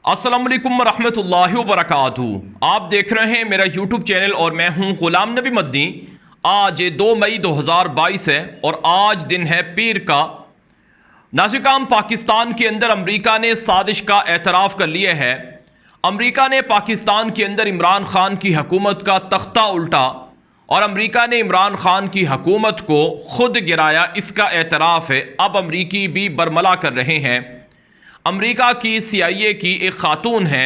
अस्सलाम वालेकुम रहमतुल्लाहि व बरकातुहू। आप देख रहे हैं मेरा यूट्यूब चैनल और मैं हूं गुलाम नबी मदनी। आज 2 मई 2022 है और आज दिन है पीर का। नाज़िकाम, पाकिस्तान के अंदर अमरीका ने साजिश का एतराफ़ कर लिया है। अमरीका ने पाकिस्तान के अंदर इमरान खान की हुकूमत का तख्ता उल्टा और अमरीका ने इमरान खान की हुकूमत को खुद गिराया, इसका एतराफ़ है। अब अमरीकी भी बरमला कर रहे हैं। अमरीका की CIA की एक खातून है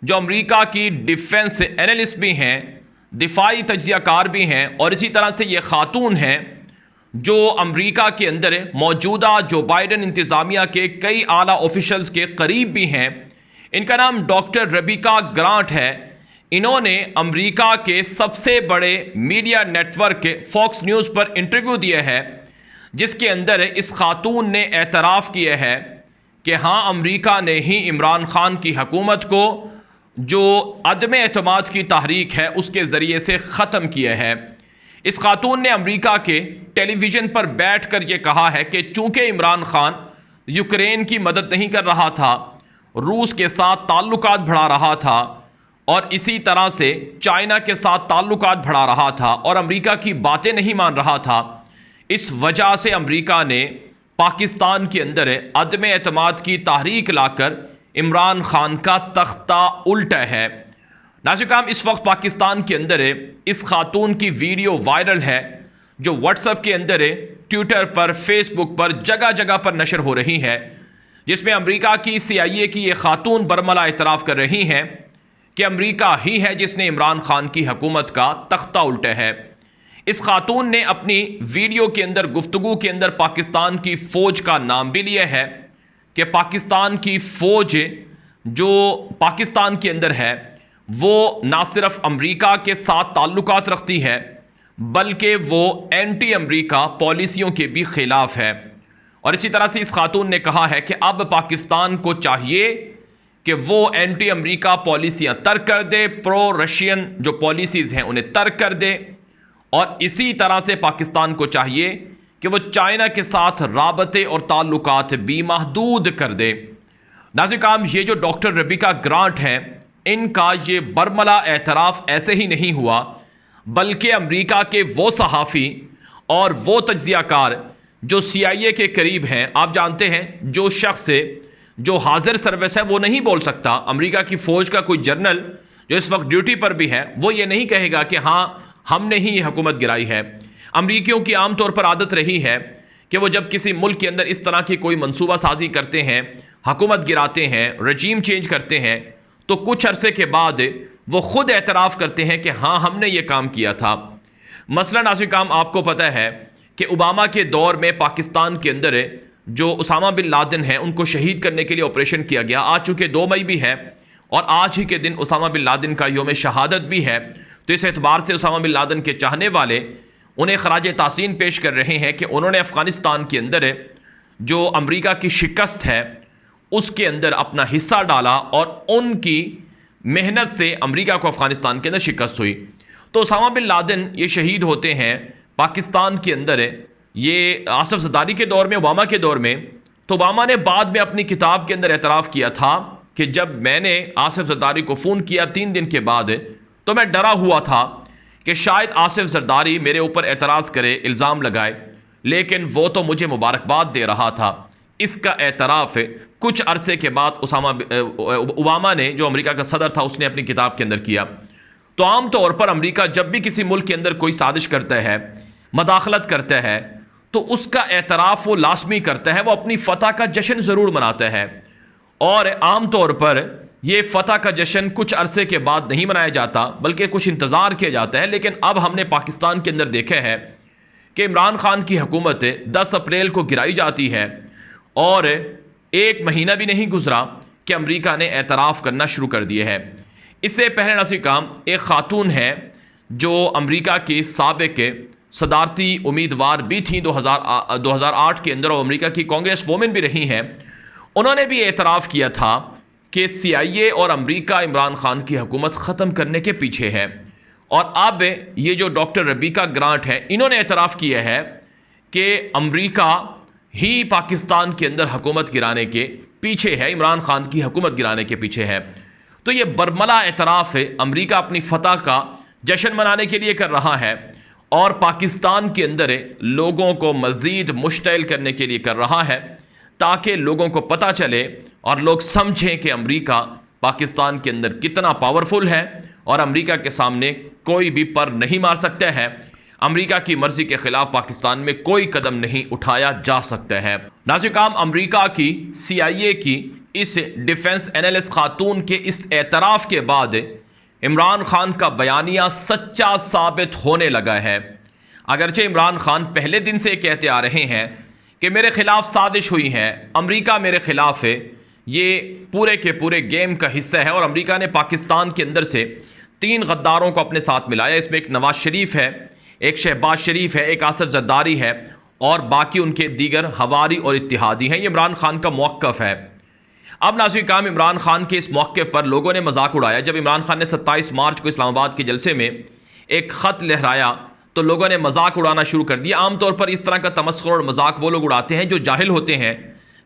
जो अमरीका की डिफेंस एनालिस्ट भी हैं, दिफाई तज्ज़ियाकार भी हैं, और इसी तरह से ये खातून है जो अमरीका के अंदर मौजूदा जो बाइडन इंतज़ामिया के कई आला ऑफिशल्स के करीब भी हैं। इनका नाम डॉक्टर रेबिका ग्रांट है। इन्होंने अमरीका के सबसे बड़े मीडिया नेटवर्क फॉक्स न्यूज़ पर इंटरव्यू दिया है, जिसके अंदर इस खातून ने एतराफ़ किया है कि हाँ, अमरीका ने ही इमरान खान की हुकूमत को जो अदम एतमाद की तहरीक है उसके ज़रिए से ख़त्म किया है। इस खातून ने अमरीका के टेलीविज़न पर बैठ कर ये कहा है कि चूँकि इमरान खान यूक्रेन की मदद नहीं कर रहा था, रूस के साथ ताल्लुकात बढ़ा रहा था और इसी तरह से चाइना के साथ ताल्लुकात बढ़ा रहा था और अमरीका की बातें नहीं मान रहा था, इस वजह से अमरीका ने पाकिस्तान के अंदर अदम एतमाद की तहरीक लाकर इमरान खान का तख्ता उल्टा है। नाज़िकाम, इस वक्त पाकिस्तान के अंदर इस खातून की वीडियो वायरल है जो व्हाट्सएप के अंदर, ट्विटर पर, फेसबुक पर, जगह जगह पर नशर हो रही है, जिसमें अमरीका की CIA की ये खातून बरमला इतराफ़ कर रही हैं कि अमरीका ही है जिसने इमरान खान की हुकूमत का तख्ता उल्टा है। इस खातून ने अपनी वीडियो के अंदर, गुफ्तगू के अंदर पाकिस्तान की फ़ौज का नाम भी लिया है कि पाकिस्तान की फ़ौज जो पाकिस्तान के अंदर है वो ना सिर्फ अमरीका के साथ ताल्लुकात रखती है बल्कि वो एंटी अमरीका पॉलिसियों के भी ख़िलाफ़ है। और इसी तरह से इस खातून ने कहा है कि अब पाकिस्तान को चाहिए कि वो एंटी अमरीका पॉलिसियाँ तर्क कर दे, प्रो रशियन जो पॉलिसीज़ हैं उन्हें तर्क कर दे, और इसी तरह से पाकिस्तान को चाहिए कि वो चाइना के साथ राबते और ताल्लुकात भी महदूद कर दे। नाज़िकाम, ये जो डॉक्टर रेबिका ग्रांट हैं, इनका ये बरमला एतराफ़ ऐसे ही नहीं हुआ, बल्कि अमरीका के वो सहाफ़ी और वो तज्ज़ियाकार जो CIA के करीब हैं। आप जानते हैं जो शख्स जो हाजिर सर्विस है वो नहीं बोल सकता। अमरीका की फ़ौज का कोई जनरल जो इस वक्त ड्यूटी पर भी है वो ये नहीं कहेगा कि हाँ, हमने ही ये हुकूमत गिराई है। अमरीकियों की आमतौर पर आदत रही है कि वो जब किसी मुल्क के अंदर इस तरह की कोई मंसूबा साजी करते हैं, हुकूमत गिराते हैं, रजीम चेंज करते हैं, तो कुछ अरसे के बाद वो ख़ुद एतराफ़ करते हैं कि हाँ, हमने ये काम किया था। मसलन नाज़िकाम, आपको पता है कि ओबामा के दौर में पाकिस्तान के अंदर जो उसामा बिन लादेन है उनको शहीद करने के लिए ऑपरेशन किया गया। आज चूँकि 2 मई भी है और आज ही के दिन उसामा बिन लादेन का यौम शहादत भी है, तो इस एतबार से उसामा बिन लादेन के चाहने वाले उन्हें खराज तासीन पेश कर रहे हैं कि उन्होंने अफ़गानिस्तान के अंदर जो अमरीका की शिकस्त है उसके अंदर अपना हिस्सा डाला और उनकी मेहनत से अमरीका को अफ़गानिस्तान के अंदर शिकस्त हुई। तो उसामा बिन लादेन ये शहीद होते हैं पाकिस्तान के अंदर, ये आसिफ ज़रदारी के दौर में, ओबामा के दौर में। तो ओबामा ने बाद में अपनी किताब के अंदर एतराफ़ किया था कि जब मैंने आसिफ ज़रदारी को फ़ोन किया 3 दिन के बाद, तो मैं डरा हुआ था कि शायद आसिफ ज़रदारी मेरे ऊपर एतराज़ करे, इल्ज़ाम लगाए, लेकिन वो तो मुझे मुबारकबाद दे रहा था। इसका एतराफ़ कुछ अरसे के बाद ओबामा ने, जो अमेरिका का सदर था, उसने अपनी किताब के अंदर किया। तो आम तौर पर अमेरिका जब भी किसी मुल्क के अंदर कोई साजिश करता है, मदाखलत करता है, तो उसका एतराफ़ वो लाजमी करता है, वो अपनी फ़तह का जश्न ज़रूर मनाता है। और आम तौर पर ये फ़तह का जश्न कुछ अरसे के बाद नहीं मनाया जाता बल्कि कुछ इंतज़ार किया जाता है। लेकिन अब हमने पाकिस्तान के अंदर देखा है कि इमरान खान की हुकूमत 10 अप्रैल को गिराई जाती है और 1 महीना भी नहीं गुजरा कि अमरीका ने एतराफ़ करना शुरू कर दिया है। इससे पहले नाज़िकाम, एक ख़ातून है जो अमरीका की साबिक़ सदारती उम्मीदवार भी थी 2008 के अंदर और अमरीका की कांग्रेस वोमेन भी रही हैं। उन्होंने भी एतराफ़ किया था कि CIA और अमरीका इमरान खान की हुकूमत ख़त्म करने के पीछे है। और अब ये जो डॉक्टर रेबिका ग्रांट है, इन्होंने एतराफ़ किया है कि अमरीका ही पाकिस्तान के अंदर हुकूमत गिराने के पीछे है, इमरान खान की हुकूमत गिराने के पीछे है। तो ये बरमला एतराफ़ है, अमरीका अपनी फतह का जश्न मनाने के लिए कर रहा है और पाकिस्तान के अंदर लोगों को मज़ीद मुश्तइल करने के लिए कर रहा है, ताकि लोगों को पता चले और लोग समझें कि अमरीका पाकिस्तान के अंदर कितना पावरफुल है और अमरीका के सामने कोई भी पर नहीं मार सकता है। अमरीका की मर्जी के खिलाफ पाकिस्तान में कोई कदम नहीं उठाया जा सकता है। नाज़िर, अमरीका की CIA की इस डिफेंस एनालिस्ट खातून के इस एतराफ़ के बाद इमरान खान का बयानिया सच्चा साबित होने लगा है। अगरचे इमरान खान पहले दिन से कहते आ रहे हैं कि मेरे खिलाफ साजिश हुई है, अमरीका मेरे खिलाफ है, ये पूरे के पूरे गेम का हिस्सा है और अमरीका ने पाकिस्तान के अंदर से 3 गद्दारों को अपने साथ मिलाया। इसमें एक नवाज शरीफ है, एक शहबाज शरीफ है, एक आसिफ जरदारी है और बाकी उनके दीगर हवारी और इत्तिहादी हैं। ये इमरान खान का मौक़िफ़ है। अब नाज़रीन काम, इमरान खान के इस मौक़िफ़ पर लोगों ने मजाक उड़ाया। जब इमरान खान ने 27 मार्च को इस्लामाबाद के जलसे में एक ख़त लहराया तो लोगों ने मजाक उड़ाना शुरू कर दिया। आमतौर पर इस तरह का तमस्खुर और मजाक वो लोग उड़ाते हैं जो जाहिल होते हैं,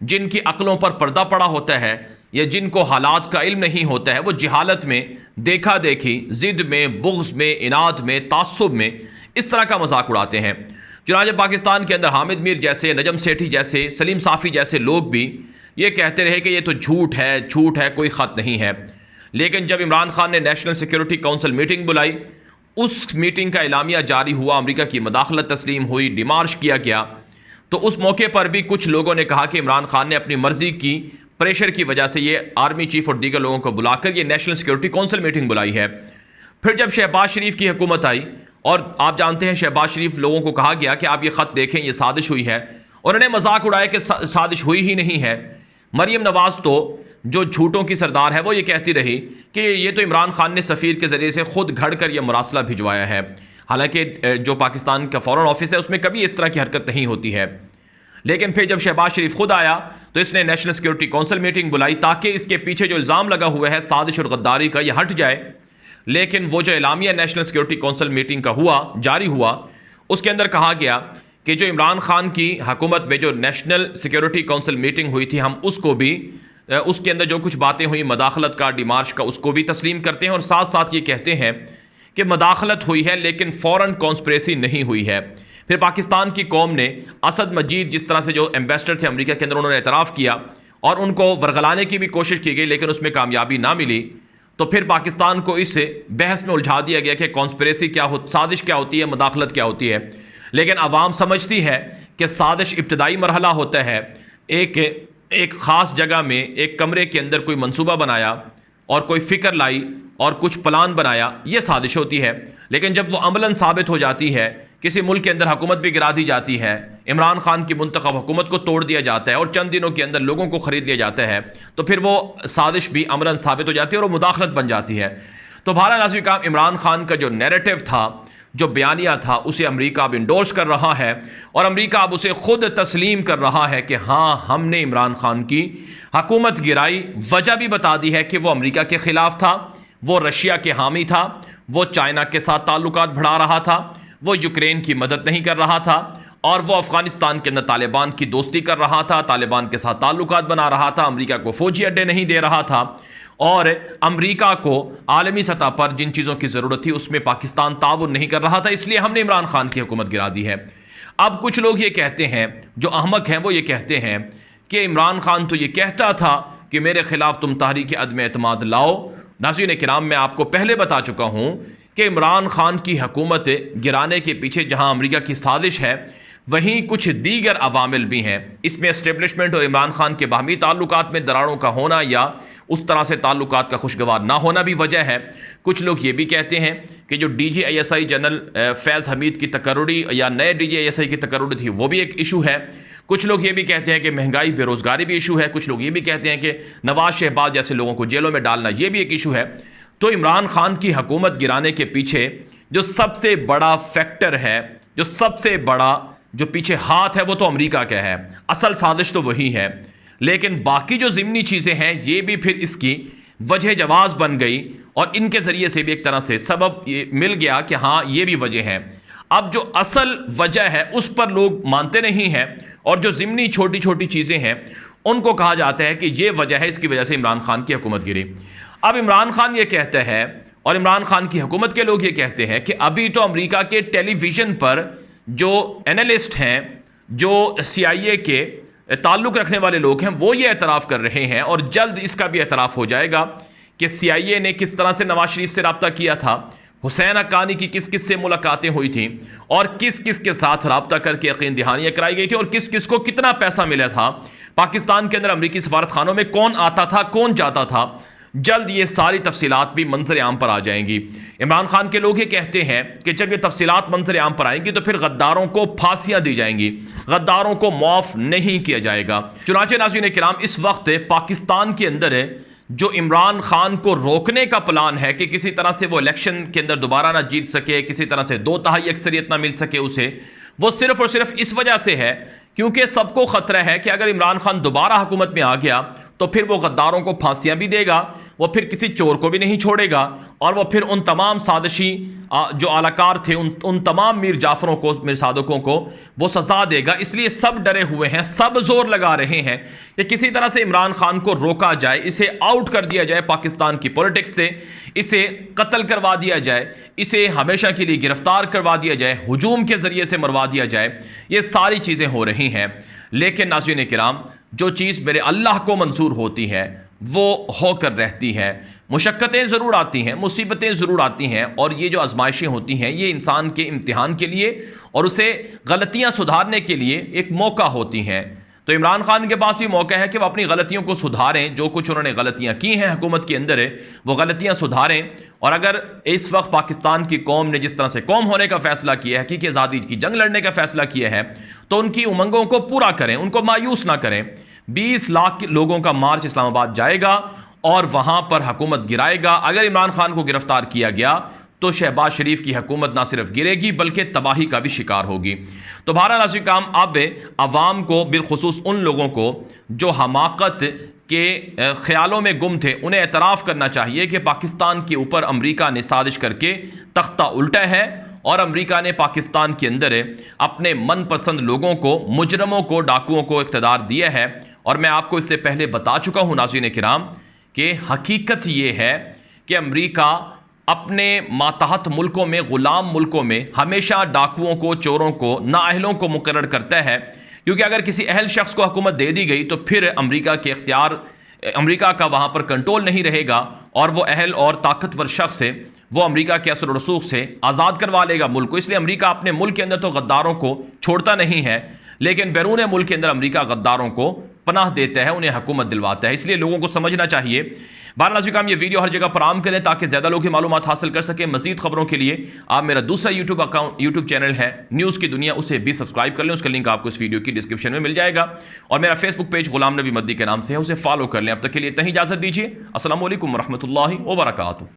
जिनकी अक्लों पर पर्दा पड़ा होता है या जिनको हालात का इल्म नहीं होता है। वो जहालत में, देखा देखी, ज़िद में, बुग़्ज़ में, इनाद में, तासुब में इस तरह का मजाक उड़ाते हैं। चुनांचे पाकिस्तान के अंदर हामिद मीर जैसे, नजम सेठी जैसे, सलीम साफ़ी जैसे लोग भी ये कहते रहे कि ये तो झूठ है, कोई ख़त नहीं है। लेकिन जब इमरान खान ने नेशनल सिक्योरिटी काउंसिल मीटिंग बुलाई, उस मीटिंग का एलामिया जारी हुआ, अमरीका की मदाखलत तस्लीम हुई, डिमार्श किया गया, तो उस मौके पर भी कुछ लोगों ने कहा कि इमरान खान ने अपनी मर्जी की प्रेशर की वजह से ये आर्मी चीफ और दीगर लोगों को बुलाकर ये नेशनल सिक्योरिटी काउंसिल मीटिंग बुलाई है। फिर जब शहबाज शरीफ की हुकूमत आई और आप जानते हैं शहबाज शरीफ लोगों को कहा गया कि आप ये ख़त देखें, ये साजिश हुई है, और उन्होंने मजाक उड़ाया कि साजिश हुई ही नहीं है। मरियम नवाज तो जो झूठों की सरदार है वो ये कहती रही कि ये तो इमरान खान ने सफ़ीर के ज़रिए से खुद घड़ कर यह मरासला भिजवाया है। हालांकि जो पाकिस्तान का फ़ॉरेन ऑफिस है उसमें कभी इस तरह की हरकत नहीं होती है। लेकिन फिर जब शहबाज शरीफ खुद आया तो इसने नेशनल सिक्योरिटी काउंसिल मीटिंग बुलाई ताकि इसके पीछे जो इल्ज़ाम लगा हुआ है साजिश और गद्दारी का, यह हट जाए। लेकिन वो जो एलामिया नेशनल सिक्योरिटी काउंसिल मीटिंग का जारी हुआ, उसके अंदर कहा गया कि जो इमरान खान की हुकूमत में जो नेशनल सिक्योरिटी काउंसिल मीटिंग हुई थी, हम उसको भी, उसके अंदर जो कुछ बातें हुई मदाखलत का, डिमार्श का, उसको भी तस्लीम करते हैं और साथ साथ ये कहते हैं कि मदाखलत हुई है लेकिन फ़ौरन कॉन्स्पिरेसी नहीं हुई है। फिर पाकिस्तान की कौम ने असद मजीद जिस तरह से जो एम्बेसडर थे अमेरिका के अंदर, उन्होंने एतराफ़ किया और उनको वरगलाने की भी कोशिश की गई, लेकिन उसमें कामयाबी ना मिली। तो फिर पाकिस्तान को इस बहस में उलझा दिया गया कि कॉन्स्पिरेसी क्या हो, साजिश क्या होती है, मदाखलत क्या होती है। लेकिन आवाम समझती है कि साजिश इब्तदाई मरहला होता है, एक ख़ास जगह में एक कमरे के अंदर कोई मंसूबा बनाया और कोई फ़िक्र लाई और कुछ प्लान बनाया, ये साजिश होती है। लेकिन जब वो अमलन साबित हो जाती है, किसी मुल्क के अंदर हुकूमत भी गिरा दी जाती है, इमरान खान की मुंतखब हुकूमत को तोड़ दिया जाता है और चंद दिनों के अंदर लोगों को ख़रीद लिया जाता है, तो फिर वो साजिश भी अमलन साबित हो जाती है और वो मुदाखलत बन जाती है। तो बहरहाल नाज़रीन काम, इमरान खान का जो नैरेटिव था, जो बयानिया था, उसे अमेरिका अब इंडोर्स कर रहा है और अमेरिका अब उसे खुद तस्लीम कर रहा है कि हाँ, हमने इमरान खान की हुकूमत गिराई। वजह भी बता दी है कि वो अमेरिका के ख़िलाफ़ था, वो रशिया के हामी था, वो चाइना के साथ ताल्लुकात बढ़ा रहा था, वो यूक्रेन की मदद नहीं कर रहा था और वो अफ़गानिस्तान के अंदर तालिबान की दोस्ती कर रहा था, तालिबान के साथ ताल्लुकात बना रहा था, अमेरिका को फ़ौजी अड्डे नहीं दे रहा था और अमेरिका को आलमी सतह पर जिन चीज़ों की ज़रूरत थी उसमें पाकिस्तान ताउन नहीं कर रहा था, इसलिए हमने इमरान खान की हुकूमत गिरा दी है। अब कुछ लोग ये कहते हैं, जो अहमक हैं वो ये कहते हैं कि इमरान खान तो ये कहता था कि मेरे ख़िलाफ़ तुम तहरीक अदम एतमाद लाओ। नाज़रीन किराम, मैं आपको पहले बता चुका हूँ कि इमरान खान की हुकूमत गिराने के पीछे जहाँ अमेरिका की साजिश है, वहीं कुछ दीगर अवामिल भी हैं। इसमें एस्टेब्लिशमेंट और इमरान खान के बाहमी ताल्लुकात में दरारों का होना या उस तरह से ताल्लुकात का खुशगवार ना होना भी वजह है। कुछ लोग ये भी कहते हैं कि जो DGISI जनरल फैज़ हमीद की तकर्रुरी या नए DGISI की तकर्रुरी थी, वो भी एक इशू है। कुछ लोग ये भी कहते हैं कि महंगाई, बेरोज़गारी भी इशू है। कुछ लोग ये भी कहते हैं कि नवाज शहबाज जैसे लोगों को जेलों में डालना, ये भी एक इशू है। तो इमरान खान की हुकूमत गिराने के पीछे जो सबसे बड़ा फैक्टर है, जो सबसे बड़ा जो पीछे हाथ है, वो तो अमेरिका का है। असल साजिश तो वही है, लेकिन बाकी जो ज़िमनी चीज़ें हैं ये भी फिर इसकी वजह जवाज़ बन गई और इनके ज़रिए से भी एक तरह से सबब मिल गया कि हाँ, ये भी वजह है। अब जो असल वजह है उस पर लोग मानते नहीं हैं, और जो ज़िमनी छोटी छोटी चीज़ें हैं उनको कहा जाता है कि ये वजह है, इसकी वजह से इमरान खान की हुकूमत गिरी। अब इमरान खान ये कहते हैं और इमरान खान की हुकूमत के लोग ये कहते हैं कि अभी तो अमेरिका के टेलीविज़न पर जो एनालिस्ट हैं, जो CIA के ताल्लुक़ रखने वाले लोग हैं, वो ये एतराफ़ कर रहे हैं और जल्द इसका भी एतराफ़ हो जाएगा कि CIA ने किस तरह से नवाज शरीफ से रब्ता किया था, हुसैन हक्कानी की किस किस से मुलाकातें हुई थी और किस किस के साथ रब्ता करके यकीन दहानियाँ कराई गई थी और किस किस को कितना पैसा मिला था, पाकिस्तान के अंदर अमरीकी सफारत खानों में कौन आता था कौन जाता था। जल्द ये सारी तफसीलात भी मंजर आम पर आ जाएंगी। इमरान खान के लोग ये कहते हैं कि जब ये तफसीलात मंजर आम पर आएंगी तो फिर गद्दारों को फांसियां दी जाएंगी, गद्दारों को माफ़ नहीं किया जाएगा। चुनांचे नाज़रीन किराम, इस वक्त पाकिस्तान के अंदर है जो इमरान खान को रोकने का प्लान है कि किसी तरह से वो इलेक्शन के अंदर दोबारा ना जीत सके, किसी तरह से 2/3 अक्सरियत ना मिल सके उसे, वो सिर्फ और सिर्फ इस वजह से है क्योंकि सबको खतरा है कि अगर इमरान खान दोबारा हुकूमत में आ गया तो फिर वो गद्दारों को फांसियां भी देगा, वो फिर किसी चोर को भी नहीं छोड़ेगा और वो फिर उन तमाम साजिशी जो आलाकार थे उन तमाम मीर जाफरों को, मीर सादकों को वो सजा देगा। इसलिए सब डरे हुए हैं, सब जोर लगा रहे हैं कि किसी तरह से इमरान खान को रोका जाए, इसे आउट कर दिया जाए पाकिस्तान की पॉलिटिक्स से, इसे कत्ल करवा दिया जाए, इसे हमेशा के लिए गिरफ्तार करवा दिया जाए, हुजूम के जरिए से मरवा दिया जाए। ये सारी चीज़ें हो रही हैं। लेकिन नाज़रीन किराम, जो चीज़ मेरे अल्लाह को मंजूर होती है वो होकर रहती है। मुशक्क़तें ज़रूर आती हैं, मुसीबतें ज़रूर आती हैं, और ये जो आजमाइशें होती हैं ये इंसान के इम्तिहान के लिए और उसे गलतियाँ सुधारने के लिए एक मौका होती हैं। तो इमरान खान के पास भी मौका है कि वो अपनी गलतियों को सुधारें, जो कुछ उन्होंने गलतियां की हैं हुकूमत के अंदर है वो गलतियां सुधारें। और अगर इस वक्त पाकिस्तान की कौम ने जिस तरह से कौम होने का फैसला किया है, कि आज़ादी की जंग लड़ने का फैसला किया है, तो उनकी उमंगों को पूरा करें, उनको मायूस ना करें। 20 लाख लोगों का मार्च इस्लामाबाद जाएगा और वहां पर हुकूमत गिराएगा। अगर इमरान खान को गिरफ्तार किया गया तो शहबाज शरीफ की हुकूमत ना सिर्फ गिरेगी बल्कि तबाही का भी शिकार होगी। तो बहरहाल नाज़रीन काम, अब अवाम को, बिलखुसूस उन लोगों को जो हमाकत के ख्यालों में गुम थे, उन्हें एतराफ़ करना चाहिए कि पाकिस्तान के ऊपर अमरीका ने साजिश करके तख्ता उल्टा है और अमरीका ने पाकिस्तान के अंदर अपने मनपसंद लोगों को, मुजरमों को, डाकुओं को इख्तियार दिया है। और मैं आपको इससे पहले बता चुका हूँ नाज़रीन किराम कि हकीकत ये है कि अमरीका अपने मातहत मुल्कों में, ग़ुलाम मुल्कों में हमेशा डाकुओं को, चोरों को, नाअहलों को मुकर्रर करता है, क्योंकि अगर किसी अहल शख्स को हुकूमत दे दी गई तो फिर अमरीका के इख्तियार, अमरीका का वहाँ पर कंट्रोल नहीं रहेगा और वो अहल और ताकतवर शख्स है वो अमरीका के असर रसूख से आज़ाद करवा लेगा मुल्क को। इसलिए अमरीका अपने मुल्क के अंदर तो गद्दारों को छोड़ता नहीं है, लेकिन बैरून मुल्क के अंदर अमरीका गद्दारों को पनाह देता है, उन्हें हुकूमत दिलवाता है। इसलिए लोगों को समझना चाहिए। बहरहाल नाज़रीन काम, ये वीडियो हर जगह पर आम करें ताकि ज़्यादा लोग मालूमात हासिल कर सकें। मज़ीद खबरों के लिए आप मेरा दूसरा यूट्यूब चैनल है न्यूज़ की दुनिया, उसे भी सब्सक्राइब कर लें। उसका लिंक आपको इस वीडियो की डिस्क्रिप्शन में मिल जाएगा। और मेरा फेसबुक पेज गुलाम नबी मद्दी के नाम से है, उसे फॉलो कर लें। अब तक के लिए इतनी इजाज़त दीजिए। अस्सलामु अलैकुम वरहमतुल्लाहि वबरकातुहू।